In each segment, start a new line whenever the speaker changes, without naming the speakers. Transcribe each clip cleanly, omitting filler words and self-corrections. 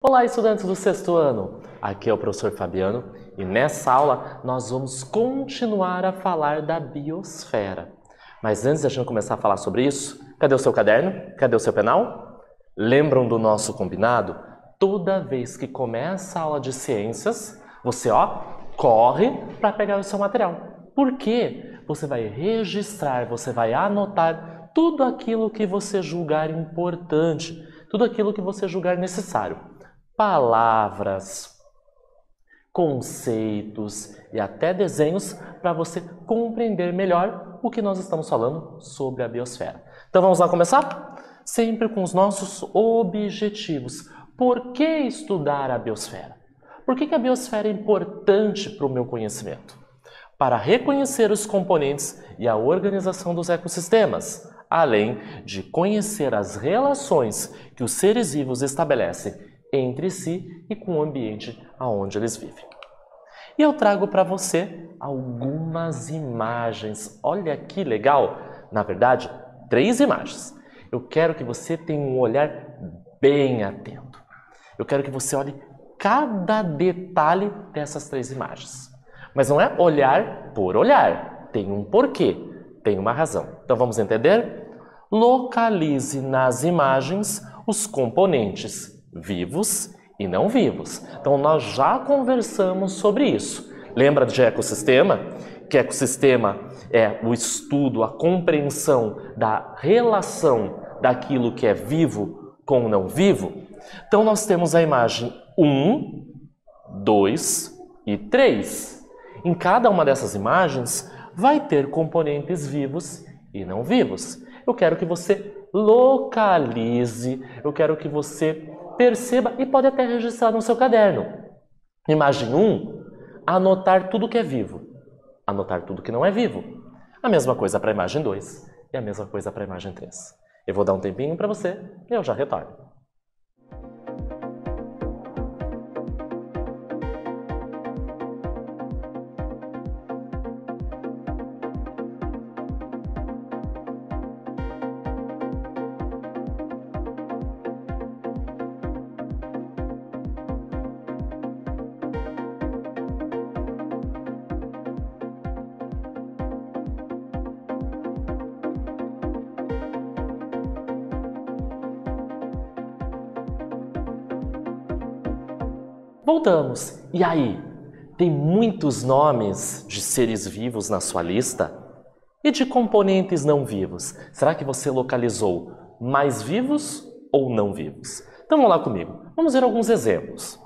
Olá, estudantes do sexto ano! Aqui é o professor Fabiano e nessa aula nós vamos continuar a falar da biosfera. Mas antes de a gente começar a falar sobre isso, cadê o seu caderno? Cadê o seu penal? Lembram do nosso combinado? Toda vez que começa a aula de ciências, você corre para pegar o seu material. Por quê? Você vai registrar, você vai anotar tudo aquilo que você julgar importante, tudo aquilo que você julgar necessário. Palavras, conceitos e até desenhos para você compreender melhor o que nós estamos falando sobre a biosfera. Então vamos lá começar? Sempre com os nossos objetivos. Por que estudar a biosfera? Por que a biosfera é importante para o meu conhecimento? Para reconhecer os componentes e a organização dos ecossistemas, além de conhecer as relações que os seres vivos estabelecem entre si e com o ambiente onde eles vivem. E eu trago para você algumas imagens. Olha que legal! Na verdade, 3 imagens. Eu quero que você tenha um olhar bem atento. Eu quero que você olhe cada detalhe dessas 3 imagens. Mas não é olhar por olhar. Tem um porquê, tem uma razão. Então vamos entender? Localize nas imagens os componentes vivos e não vivos. Então nós já conversamos sobre isso. Lembra de ecossistema? Que ecossistema é o estudo, a compreensão da relação daquilo que é vivo com o não vivo? Então nós temos a imagem 1, 2 e 3. Em cada uma dessas imagens vai ter componentes vivos e não vivos. Eu quero que você localize, eu quero que você perceba e pode até registrar no seu caderno. Imagem 1, anotar tudo que é vivo, anotar tudo que não é vivo. A mesma coisa para a imagem 2 e a mesma coisa para a imagem 3. Eu vou dar um tempinho para você e eu já retorno. Voltamos. E aí? Tem muitos nomes de seres vivos na sua lista? E de componentes não vivos? Será que você localizou mais vivos ou não vivos? Então vamos lá comigo. Vamos ver alguns exemplos.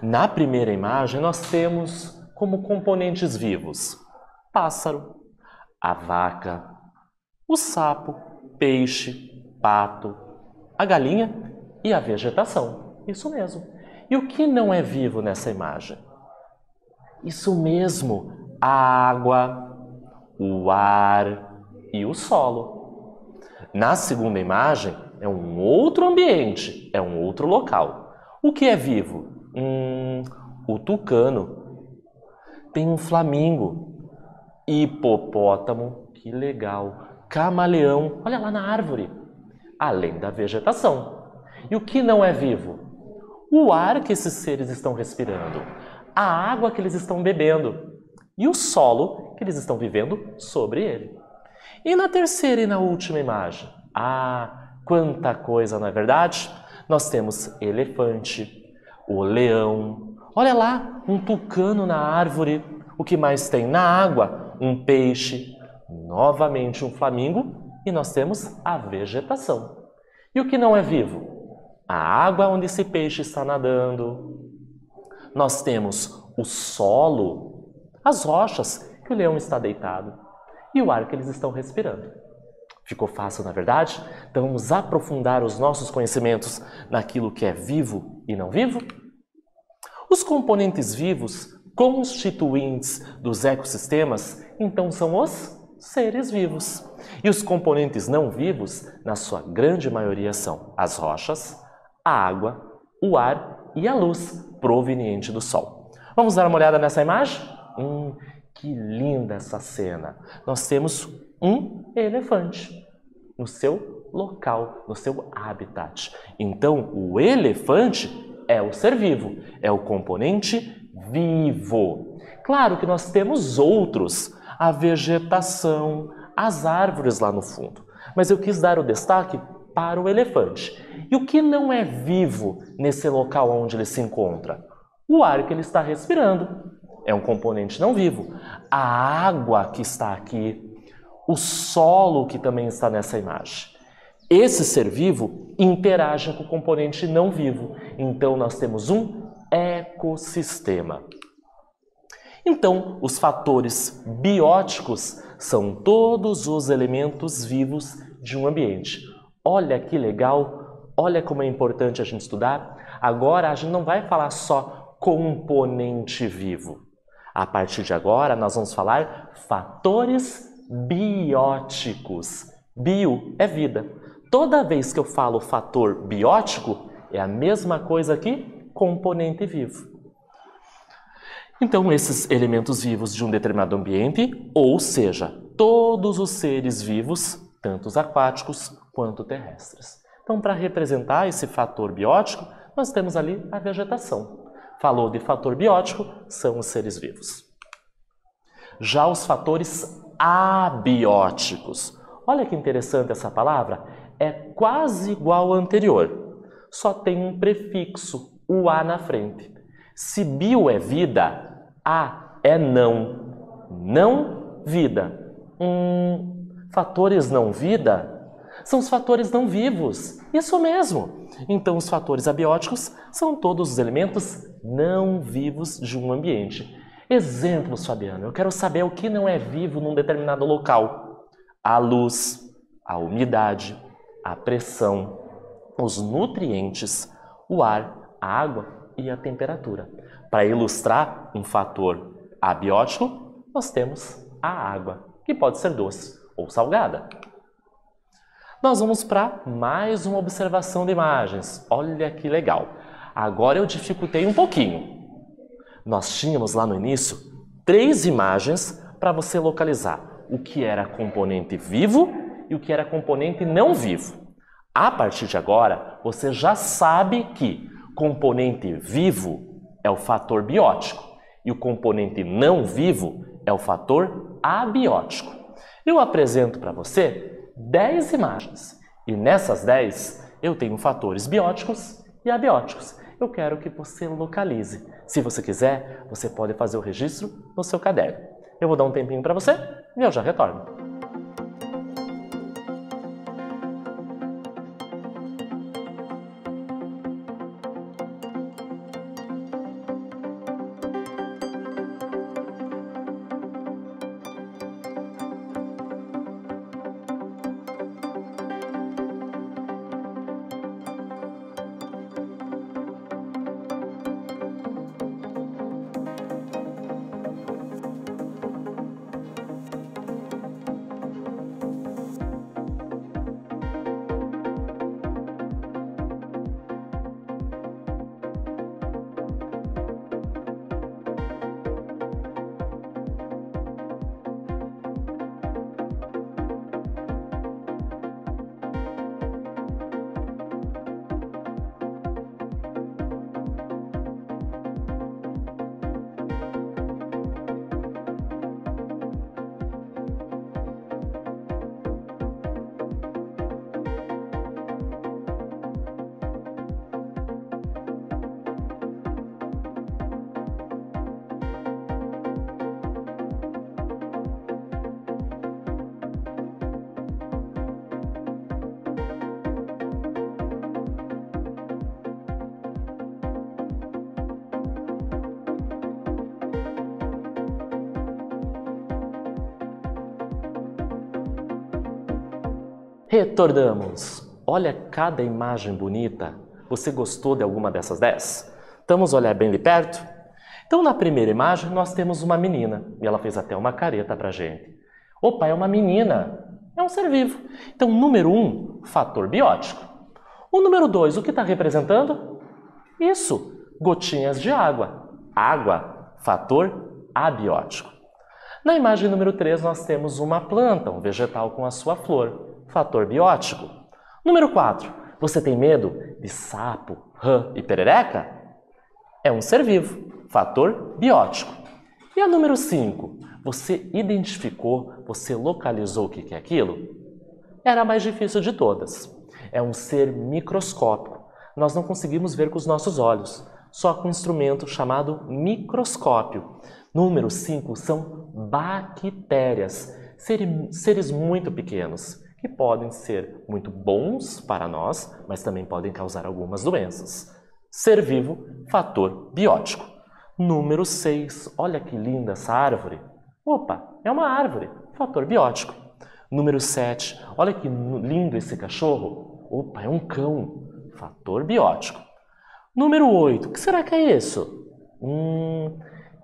Na primeira imagem nós temos como componentes vivos pássaro, a vaca, o sapo, peixe, pato, a galinha e a vegetação. Isso mesmo. E o que não é vivo nessa imagem? Isso mesmo, a água, o ar e o solo. Na segunda imagem, é um outro ambiente, é um outro local. O que é vivo? O tucano. Tem um flamingo, hipopótamo, que legal, camaleão, olha lá na árvore, além da vegetação. E o que não é vivo? O ar que esses seres estão respirando, a água que eles estão bebendo e o solo que eles estão vivendo sobre ele. E na terceira e na última imagem? Quanta coisa, não é verdade? Nós temos elefante, o leão, olha lá, um tucano na árvore, o que mais tem na água? Um peixe, novamente um flamingo e nós temos a vegetação. E o que não é vivo? A água onde esse peixe está nadando. Nós temos o solo, as rochas que o leão está deitado e o ar que eles estão respirando. Ficou fácil, na verdade? Então vamos aprofundar os nossos conhecimentos naquilo que é vivo e não vivo? Os componentes vivos, constituintes dos ecossistemas, então são os seres vivos. E os componentes não vivos, na sua grande maioria, são as rochas, a água, o ar e a luz proveniente do sol. Vamos dar uma olhada nessa imagem? Que linda essa cena! Nós temos um elefante no seu local, no seu habitat. Então, o elefante é o ser vivo, é o componente vivo. Claro que nós temos outros, a vegetação, as árvores lá no fundo. Mas eu quis dar o destaque para o elefante. E o que não é vivo nesse local onde ele se encontra? O ar que ele está respirando é um componente não vivo. A água que está aqui, o solo que também está nessa imagem. Esse ser vivo interage com o componente não vivo. Então, nós temos um ecossistema. Então, os fatores bióticos são todos os elementos vivos de um ambiente. Olha que legal, olha como é importante a gente estudar. Agora, a gente não vai falar só componente vivo. A partir de agora, nós vamos falar fatores bióticos. Bio é vida. Toda vez que eu falo fator biótico, é a mesma coisa que componente vivo. Então, esses elementos vivos de um determinado ambiente, ou seja, todos os seres vivos, tanto os aquáticos quanto terrestres. Então, para representar esse fator biótico, nós temos ali a vegetação. Falou de fator biótico, são os seres vivos. Já os fatores abióticos. Olha que interessante essa palavra. É quase igual ao anterior. Só tem um prefixo, o A na frente. Se bio é vida, A é não. Não vida. Fatores não vida são os fatores não vivos. Isso mesmo. Então, os fatores abióticos são todos os elementos não vivos de um ambiente. Exemplos, Fabiano. Eu quero saber o que não é vivo num determinado local. A luz, a umidade, a pressão, os nutrientes, o ar, a água e a temperatura. Para ilustrar um fator abiótico, nós temos a água, que pode ser doce ou salgada. Nós vamos para mais uma observação de imagens. Olha que legal. Agora eu dificultei um pouquinho. Nós tínhamos lá no início 3 imagens para você localizar o que era componente vivo e o que era componente não vivo. A partir de agora, você já sabe que componente vivo é o fator biótico e o componente não vivo é o fator abiótico. Eu apresento para você 10 imagens e nessas 10 eu tenho fatores bióticos e abióticos. Eu quero que você localize. Se você quiser, você pode fazer o registro no seu caderno. Eu vou dar um tempinho para você e eu já retorno. Retornamos. Olha cada imagem bonita. Você gostou de alguma dessas 10? Vamos olhar bem de perto? Então, na primeira imagem, nós temos uma menina. E ela fez até uma careta pra gente. Opa, é uma menina. É um ser vivo. Então, número 1, fator biótico. O número 2, o que está representando? Isso, gotinhas de água. Água, fator abiótico. Na imagem número 3, nós temos uma planta, um vegetal com a sua flor. Fator biótico. Número 4. Você tem medo de sapo, rã e perereca? É um ser vivo, fator biótico. E a número 5, você identificou, você localizou o que é aquilo? Era a mais difícil de todas. É um ser microscópico. Nós não conseguimos ver com os nossos olhos, só com um instrumento chamado microscópio. Número 5 são bactérias, seres muito pequenos, que podem ser muito bons para nós, mas também podem causar algumas doenças. Ser vivo, fator biótico. Número 6, olha que linda essa árvore. Opa, é uma árvore, fator biótico. Número 7, olha que lindo esse cachorro. Opa, é um cão, fator biótico. Número 8, o que será que é isso?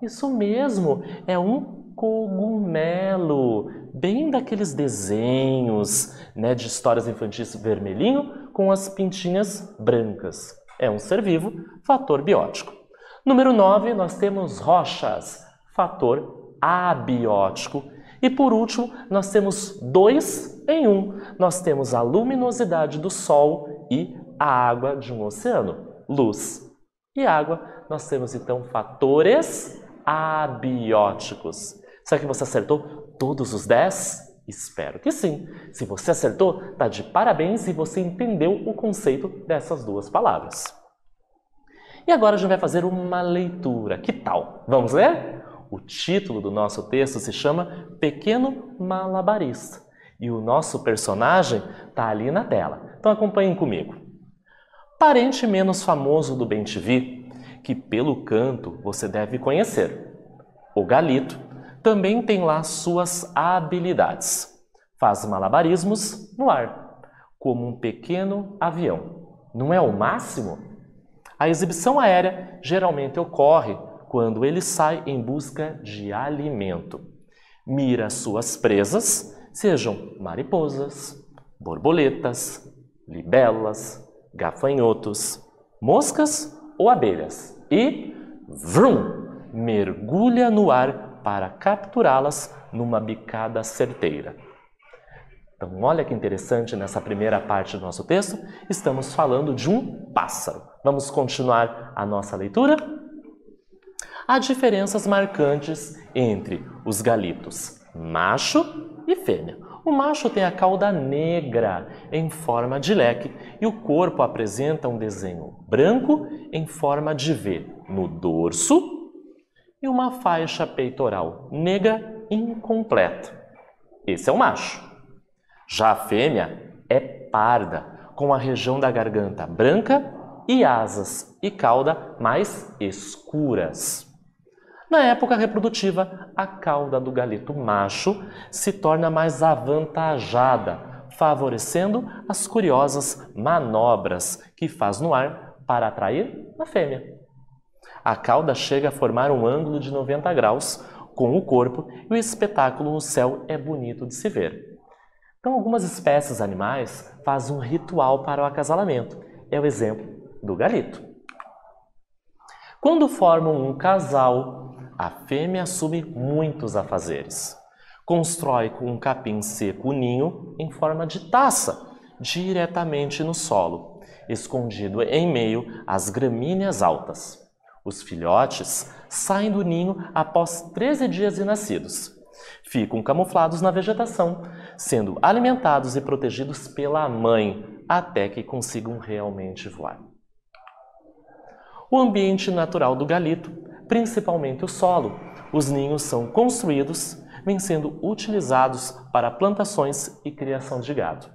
Isso mesmo, é um cogumelo, bem daqueles desenhos, né, de histórias infantis vermelhinho com as pintinhas brancas. É um ser vivo, fator biótico. Número 9, nós temos rochas, fator abiótico. E por último, nós temos 2 em 1. Nós temos a luminosidade do Sol e a água de um oceano, luz e água. Nós temos então fatores abióticos. Será que você acertou todos os 10? Espero que sim. Se você acertou, tá de parabéns e você entendeu o conceito dessas duas palavras. E agora a gente vai fazer uma leitura. Que tal? Vamos ler? O título do nosso texto se chama Pequeno Malabarista. E o nosso personagem está ali na tela. Então acompanhem comigo. Parente menos famoso do Bem-te-vi, que pelo canto você deve conhecer. O Galito também tem lá suas habilidades. Faz malabarismos no ar, como um pequeno avião. Não é o máximo? A exibição aérea geralmente ocorre quando ele sai em busca de alimento. Mira suas presas, sejam mariposas, borboletas, libelas, gafanhotos, moscas ou abelhas e, vrum, mergulha no ar para capturá-las numa bicada certeira. Então, olha que interessante, nessa primeira parte do nosso texto, estamos falando de um pássaro. Vamos continuar a nossa leitura? Há diferenças marcantes entre os galitos macho e fêmea. O macho tem a cauda negra em forma de leque e o corpo apresenta um desenho branco em forma de V no dorso e uma faixa peitoral negra incompleta. Esse é o macho. Já a fêmea é parda, com a região da garganta branca e asas e cauda mais escuras. Na época reprodutiva, a cauda do galito macho se torna mais avantajada, favorecendo as curiosas manobras que faz no ar para atrair a fêmea. A cauda chega a formar um ângulo de 90 graus com o corpo e o espetáculo no céu é bonito de se ver. Então, algumas espécies animais fazem um ritual para o acasalamento. É o exemplo do galito. Quando formam um casal, a fêmea assume muitos afazeres. Constrói com um capim seco o ninho em forma de taça, diretamente no solo, escondido em meio às gramíneas altas. Os filhotes saem do ninho após 13 dias de nascidos. Ficam camuflados na vegetação, sendo alimentados e protegidos pela mãe até que consigam realmente voar. O ambiente natural do galito, principalmente o solo, os ninhos são construídos, vêm sendo utilizados para plantações e criação de gado.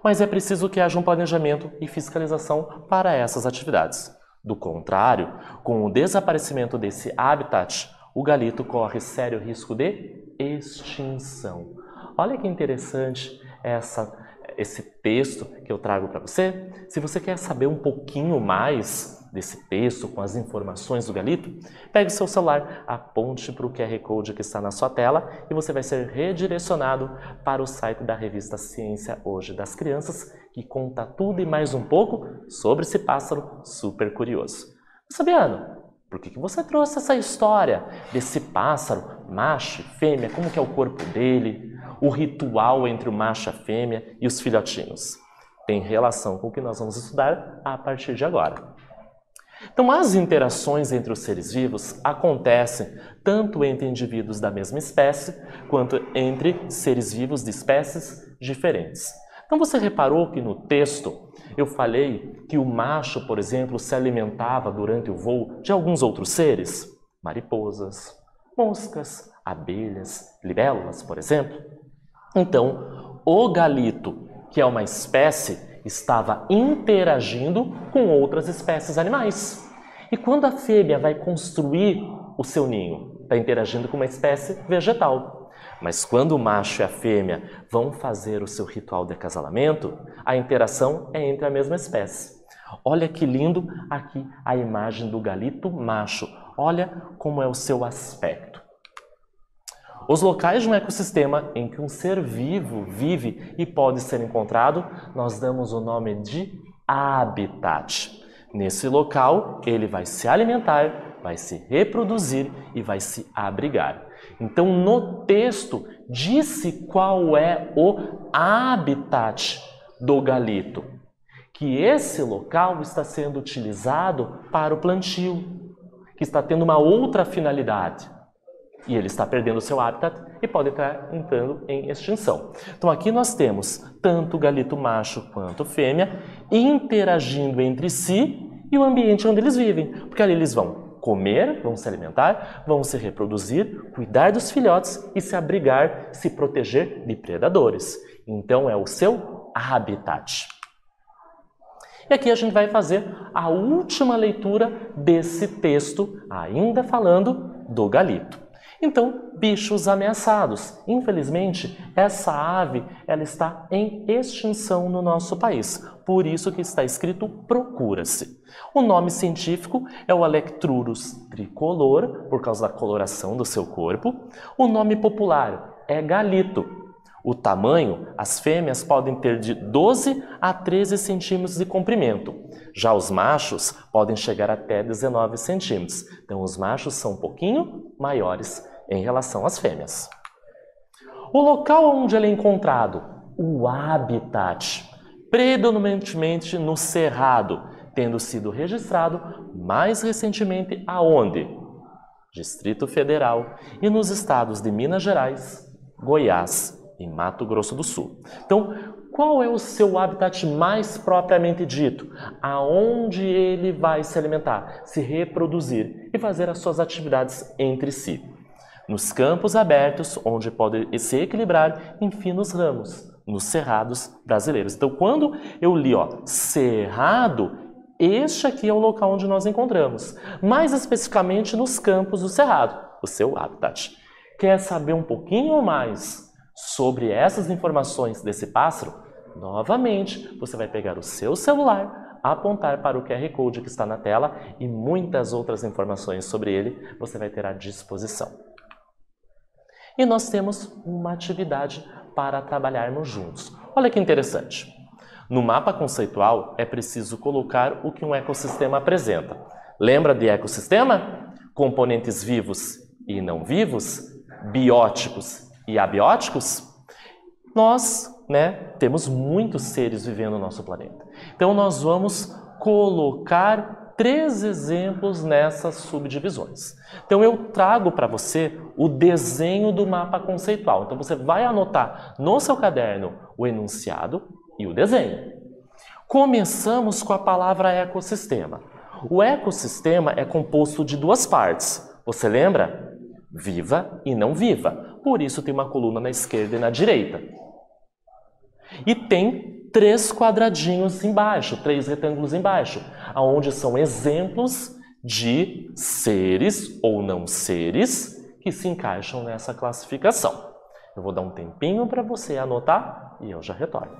Mas é preciso que haja um planejamento e fiscalização para essas atividades. Do contrário, com o desaparecimento desse habitat, o galito corre sério risco de extinção. Olha que interessante esse texto que eu trago para você. Se você quer saber um pouquinho mais desse texto, com as informações do galito, pegue o seu celular, aponte para o QR Code que está na sua tela e você vai ser redirecionado para o site da revista Ciência Hoje das Crianças, que conta tudo e mais um pouco sobre esse pássaro super curioso. Fabiano, por que você trouxe essa história desse pássaro, macho e fêmea? Como que é o corpo dele? O ritual entre o macho e a fêmea e os filhotinhos? Tem relação com o que nós vamos estudar a partir de agora. Então, as interações entre os seres vivos acontecem tanto entre indivíduos da mesma espécie, quanto entre seres vivos de espécies diferentes. Então, você reparou que no texto eu falei que o macho, por exemplo, se alimentava durante o voo de alguns outros seres? Mariposas, moscas, abelhas, libélulas, por exemplo. Então, o galito, que é uma espécie, estava interagindo com outras espécies animais. E quando a fêmea vai construir o seu ninho, está interagindo com uma espécie vegetal. Mas quando o macho e a fêmea vão fazer o seu ritual de acasalamento, a interação é entre a mesma espécie. Olha que lindo aqui a imagem do galito macho. Olha como é o seu aspecto. Os locais de um ecossistema em que um ser vivo vive e pode ser encontrado, nós damos o nome de habitat. Nesse local, ele vai se alimentar, vai se reproduzir e vai se abrigar. Então, no texto, disse qual é o habitat do galito. Que esse local está sendo utilizado para o plantio, que está tendo uma outra finalidade. E ele está perdendo o seu habitat e pode estar entrando em extinção. Então aqui nós temos tanto o galito macho quanto fêmea interagindo entre si e o ambiente onde eles vivem. Porque ali eles vão comer, vão se alimentar, vão se reproduzir, cuidar dos filhotes e se abrigar, se proteger de predadores. Então é o seu habitat. E aqui a gente vai fazer a última leitura desse texto, ainda falando do galito. Então, bichos ameaçados. Infelizmente, essa ave ela está em extinção no nosso país. Por isso que está escrito procura-se. O nome científico é o Alectrurus tricolor, por causa da coloração do seu corpo. O nome popular é galito. O tamanho, as fêmeas podem ter de 12 a 13 centímetros de comprimento. Já os machos podem chegar até 19 centímetros. Então, os machos são um pouquinho maiores em relação às fêmeas. O local onde ele é encontrado, o habitat, predominantemente no Cerrado, tendo sido registrado mais recentemente aonde? Distrito Federal e nos estados de Minas Gerais, Goiás e Mato Grosso do Sul. Então, qual é o seu habitat mais propriamente dito? Aonde ele vai se alimentar, se reproduzir e fazer as suas atividades entre si? Nos campos abertos, onde pode se equilibrar em finos ramos, nos cerrados brasileiros. Então, quando eu li cerrado, este aqui é o local onde nós encontramos. Mais especificamente nos campos do cerrado, o seu habitat. Quer saber um pouquinho mais sobre essas informações desse pássaro? Novamente, você vai pegar o seu celular, apontar para o QR Code que está na tela e muitas outras informações sobre ele você vai ter à disposição. E nós temos uma atividade para trabalharmos juntos. Olha que interessante. No mapa conceitual é preciso colocar o que um ecossistema apresenta. Lembra de ecossistema? Componentes vivos e não vivos, bióticos e abióticos. Nós, temos muitos seres vivendo no nosso planeta. Então nós vamos colocar 3 exemplos nessas subdivisões. Então eu trago para você o desenho do mapa conceitual. Então você vai anotar no seu caderno o enunciado e o desenho. Começamos com a palavra ecossistema. O ecossistema é composto de 2 partes. Você lembra? Viva e não viva. Por isso tem uma coluna na esquerda e na direita. E tem 3 quadradinhos embaixo, 3 retângulos embaixo, onde são exemplos de seres ou não seres que se encaixam nessa classificação. Eu vou dar um tempinho para você anotar e eu já retorno.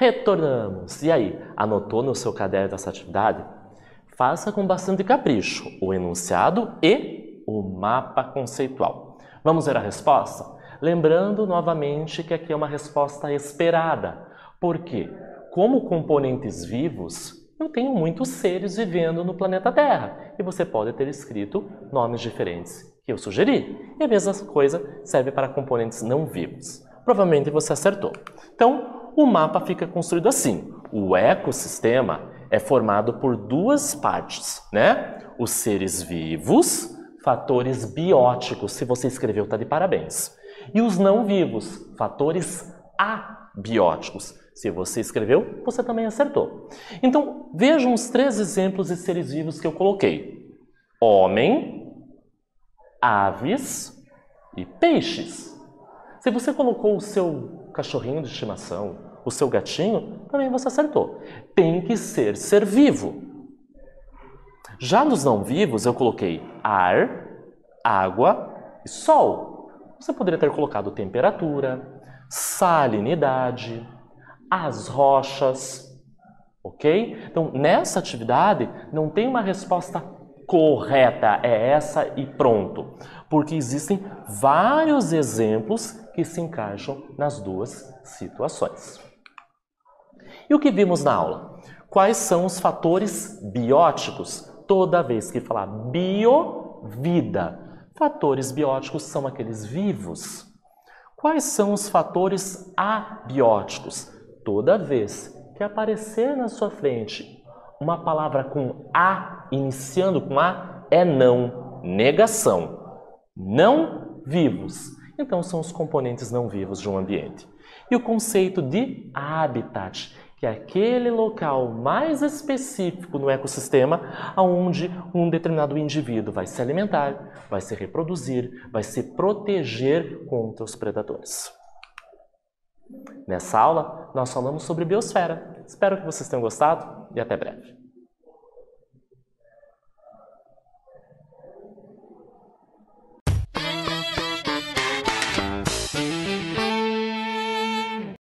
Retornamos. E aí, anotou no seu caderno essa atividade? Faça com bastante capricho o enunciado e o mapa conceitual. Vamos ver a resposta? Lembrando novamente que aqui é uma resposta esperada. Por quê? Como componentes vivos, eu tenho muitos seres vivendo no planeta Terra. E você pode ter escrito nomes diferentes que eu sugeri. E a mesma coisa serve para componentes não vivos. Provavelmente você acertou. Então, o mapa fica construído assim. O ecossistema é formado por duas partes, né? Os seres vivos, fatores bióticos. Se você escreveu, está de parabéns. E os não vivos, fatores abióticos. Se você escreveu, você também acertou. Então, vejam os 3 exemplos de seres vivos que eu coloquei. Homem, aves e peixes. Se você colocou o seu cachorrinho de estimação, o seu gatinho, também você acertou. Tem que ser vivo. Já nos não vivos, eu coloquei ar, água e sol. Você poderia ter colocado temperatura, salinidade, as rochas, ok? Então, nessa atividade, não tem uma resposta correta, é essa e pronto. Porque existem vários exemplos que se encaixam nas duas situações. E o que vimos na aula? Quais são os fatores bióticos? Toda vez que falar bio, vida. Fatores bióticos são aqueles vivos. Quais são os fatores abióticos? Toda vez que aparecer na sua frente uma palavra com A, iniciando com A, é não, negação. Não vivos. Então, são os componentes não vivos de um ambiente. E o conceito de habitat, que é aquele local mais específico no ecossistema onde um determinado indivíduo vai se alimentar, vai se reproduzir, vai se proteger contra os predadores. Nessa aula, nós falamos sobre biosfera. Espero que vocês tenham gostado e até breve.